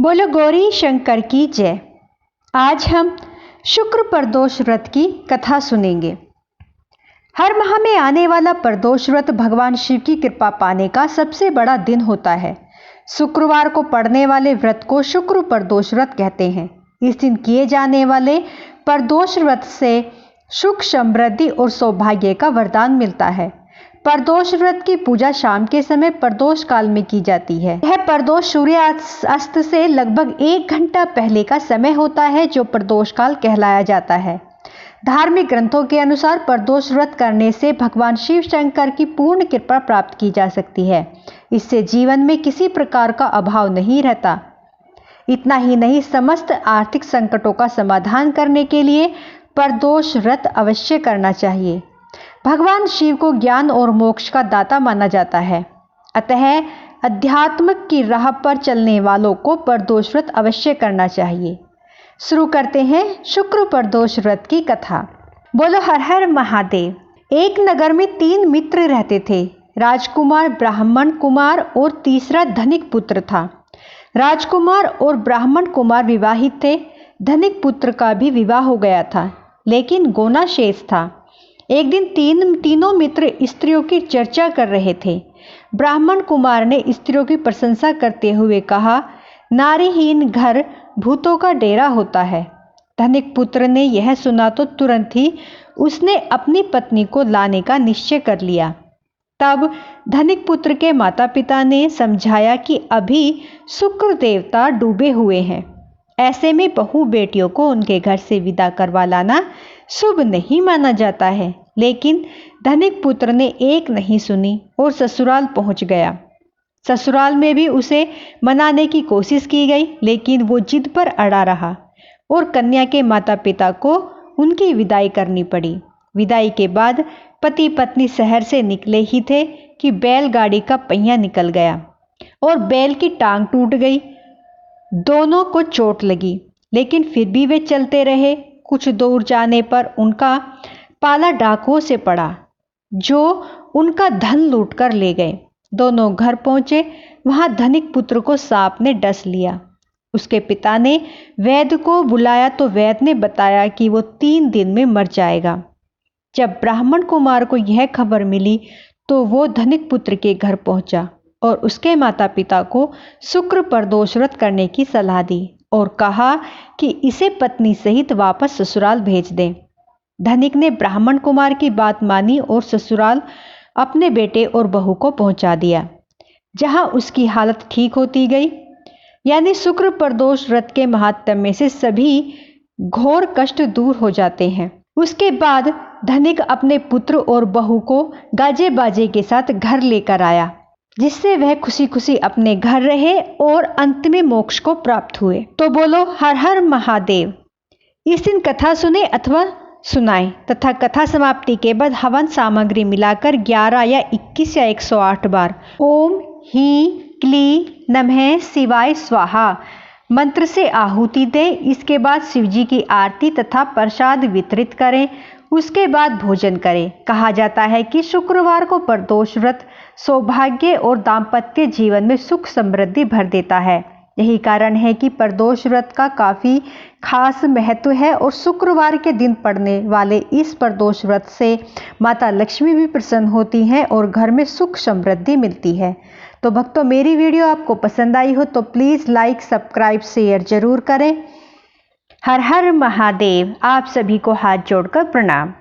बोलो गौरी शंकर की जय। आज हम शुक्र प्रदोष व्रत की कथा सुनेंगे। हर माह में आने वाला प्रदोष व्रत भगवान शिव की कृपा पाने का सबसे बड़ा दिन होता है। शुक्रवार को पड़ने वाले व्रत को शुक्र प्रदोष व्रत कहते हैं। इस दिन किए जाने वाले प्रदोष व्रत से सुख, समृद्धि और सौभाग्य का वरदान मिलता है। प्रदोष व्रत की पूजा शाम के समय प्रदोष काल में की जाती है। यह प्रदोष सूर्यास्त से लगभग 1 घंटा पहले का समय होता है, जो प्रदोष काल कहलाया जाता है। धार्मिक ग्रंथों के अनुसार प्रदोष व्रत करने से भगवान शिव शंकर की पूर्ण कृपा प्राप्त की जा सकती है। इससे जीवन में किसी प्रकार का अभाव नहीं रहता। इतना ही नहीं, समस्त आर्थिक संकटों का समाधान करने के लिए प्रदोष व्रत अवश्य करना चाहिए। भगवान शिव को ज्ञान और मोक्ष का दाता माना जाता है, अतः अध्यात्म की राह पर चलने वालों को प्रदोष व्रत अवश्य करना चाहिए। शुरू करते हैं शुक्र प्रदोष व्रत की कथा। बोलो हर हर महादेव। एक नगर में 3 मित्र रहते थे। राजकुमार, ब्राह्मण कुमार और तीसरा धनिक पुत्र था। राजकुमार और ब्राह्मण कुमार विवाहित थे। धनिक पुत्र का भी विवाह हो गया था, लेकिन गोना शेष था। एक दिन तीनों मित्र स्त्रियों की चर्चा कर रहे थे। ब्राह्मण कुमार ने स्त्रियों की प्रशंसा करते हुए कहा, नारीहीन घर भूतों का डेरा होता है। धनिक पुत्र ने यह सुना तो तुरंत ही उसने अपनी पत्नी को लाने का निश्चय कर लिया। तब धनिक पुत्र के माता पिता ने समझाया कि अभी शुक्र देवता डूबे हुए हैं, ऐसे में बहू बेटियों को उनके घर से विदा करवा लाना शुभ नहीं माना जाता है। लेकिन धनिक पुत्र ने एक नहीं सुनी और ससुराल पहुंच गया। ससुराल में भी उसे मनाने की कोशिश की गई, लेकिन वो जिद पर अड़ा रहा और कन्या के माता पिता को उनकी विदाई करनी पड़ी। विदाई के बाद पति पत्नी शहर से निकले ही थे कि बैलगाड़ी का पहिया निकल गया और बैल की टांग टूट गई। दोनों को चोट लगी, लेकिन फिर भी वे चलते रहे। कुछ दूर जाने पर उनका पाला डाकुओं से पड़ा, जो उनका धन लूट कर ले गए। दोनों घर पहुंचे। वहां धनिक पुत्र को सांप ने डस लिया। उसके पिता ने वैद्य को बुलाया तो वैद्य ने बताया कि वो 3 दिन में मर जाएगा। जब ब्राह्मण कुमार को यह खबर मिली तो वो धनिक पुत्र के घर पहुंचा और उसके माता पिता को शुक्र प्रदोष व्रत करने की सलाह दी और कहा कि इसे पत्नी सहित वापस ससुराल भेज दें। धनिक ने ब्राह्मण कुमार की बात मानी और ससुराल अपने बेटे और बहू को पहुंचा दिया, जहां उसकी हालत ठीक होती गई। यानी शुक्र प्रदोष व्रत के महात्म्य से सभी घोर कष्ट दूर हो जाते हैं। उसके बाद धनिक अपने पुत्र और बहू को गाजे बाजे के साथ घर लेकर आया, जिससे वह खुशी खुशी अपने घर रहे और अंत में मोक्ष को प्राप्त हुए। तो बोलो हर हर महादेव। इस दिन कथा सुने अथवा सुनाएं तथा कथा समाप्ति के बाद हवन सामग्री मिलाकर 11 या 21 या 108 बार ओम ही क्ली नमः शिवाय स्वाहा मंत्र से आहुति दें। इसके बाद शिवजी की आरती तथा प्रसाद वितरित करें। उसके बाद भोजन करें। कहा जाता है कि शुक्रवार को प्रदोष व्रत सौभाग्य और दाम्पत्य जीवन में सुख समृद्धि भर देता है। यही कारण है कि प्रदोष व्रत का काफी खास महत्व है और शुक्रवार के दिन पड़ने वाले इस प्रदोष व्रत से माता लक्ष्मी भी प्रसन्न होती हैं और घर में सुख समृद्धि मिलती है। तो भक्तों, मेरी वीडियो आपको पसंद आई हो तो प्लीज़ लाइक, सब्सक्राइब, शेयर जरूर करें। हर हर महादेव। आप सभी को हाथ जोड़कर प्रणाम।